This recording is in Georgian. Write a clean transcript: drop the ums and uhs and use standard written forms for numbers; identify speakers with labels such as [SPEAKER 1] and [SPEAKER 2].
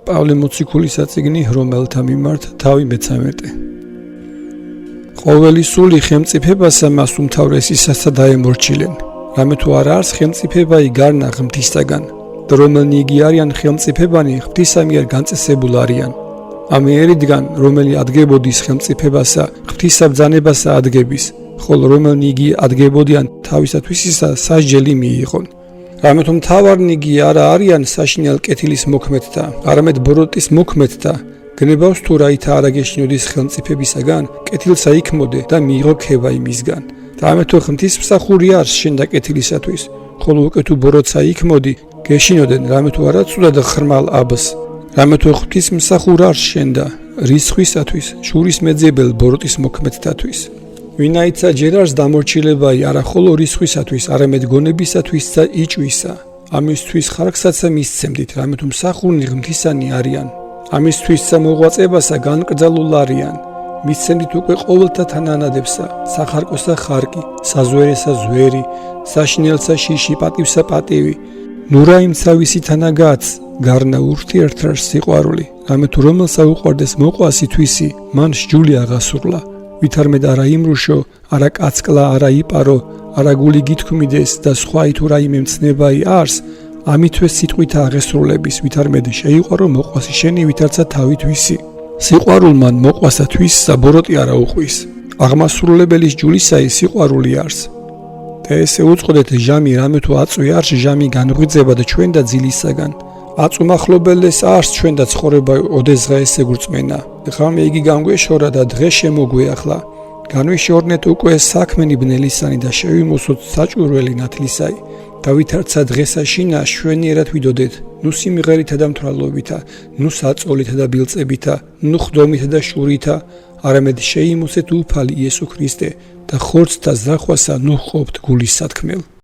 [SPEAKER 1] პავლე მოციქულის წიგნი რომელთა მიმართ თავი მე-13. ყოველი სული ხელმწიფებასა მას უმთავრესისასა დაემორჩილენ. რამე თუ არ არის ხელმწიფებაი გარნა ღმრთისაგან, და რომელნი იგი არიან ხელმწიფებანი ღვთისა მიერ განწესებულ არიან. ამი ერიდან რომელი ადგებოდის ხელმწიფებასა ღვთისა ბრძანებასა ადგების, ხოლო რომელნი იგი ადგებოდიან თავისათვისისა სასჯელი მიიღონ. რამე თუ მთავარნი იგი არა არიან საშინელ კეთილის მოქმედთა, არამედ ბოროტის მოქმედთა, გნებავს თუ რაითა არ აგეშინოდეს ხელმწიფებისაგან, კეთილსა იქმოდე და მიიღო ქება იმისგან. რამე თუ ღვთისმსახური არის შენდა კეთილისათვის, ხოლო უკვე თუ ბოროტსა იქმოდი, გეშინოდენ რამე თუ არა ცუდად ხრმალ აბს. რამე თუ ღვთისმსახურ არის შენდა, რისხვისათვის, შურის მეძებელ ბოროტის მოქმედთათვის. ვინაიცა ჯერ არის დამორჩილებაი არა ხოლო რისხვისათვის, არამედ გონებისათვისა იჭვისა. ამისთვის ხარკსაცა მისცემდით, რამე თუ მსახურნი ღმრთისანი არიან. ამისთვისსა მოღვაწებასა განკრძალულ არიან. მისცემდით უკვე ყოველთა თანანადებსა, სახარკოსა ხარკი, საზვერესა ზვერი, საშინელსა შიში, პატივსა პატივი. ნურაიმცა ვისითანაგაც, გარნა ურთიერთრას სიყვარული, რამე თუ რომელსა უყვარდეს მოყვასი თვისი, მან სჯული აღასრულა. ვითარმედ არა იმრუშო, არა კაცკლა, არა იპარო, არა გული გითქმიდეს და სხვაი თუ რაიმე მცნებაი არს, ამითვე სიტყვით აღესრულების, ვითარმედ შეიყვარო მოყვასი შენი, ვითარცა თავით ვისი. სიყვარულმან მოყვასა თვისსა ბოროტი არა უყვის. აღმასრულებელის ჯულისაი სიყვარული არს. და ესე უწყოდეთ ჟამი რამე თუ აწვი არს ჟამი განღვიძება და ჩვენ და ძილისაგან. აწუმახლობელეს არს ჩვენ და ცხოვრება ოდესღა ესე გურწმენა. ღამე იგი განგვეშორა და დღე შემოგვეახლა. განვიშორნეთ უკვე საქმენი ბნელისანი და შევიმოსოთ საჭურველი ნათლისაი. და ვითარცა დღესა შინა შვენიერად ვიდოდეთ, ნუ სიმღერითა და მთვრალობითა, ნუ საწოლითა და ბილწებითა, ნუ ხდომითა და შურითა, არამედ შეიმოსეთ უფალი იესო ქრისტე და ხორცთა ზრახვასა ნუ ყოფთ გულის სათქმელ.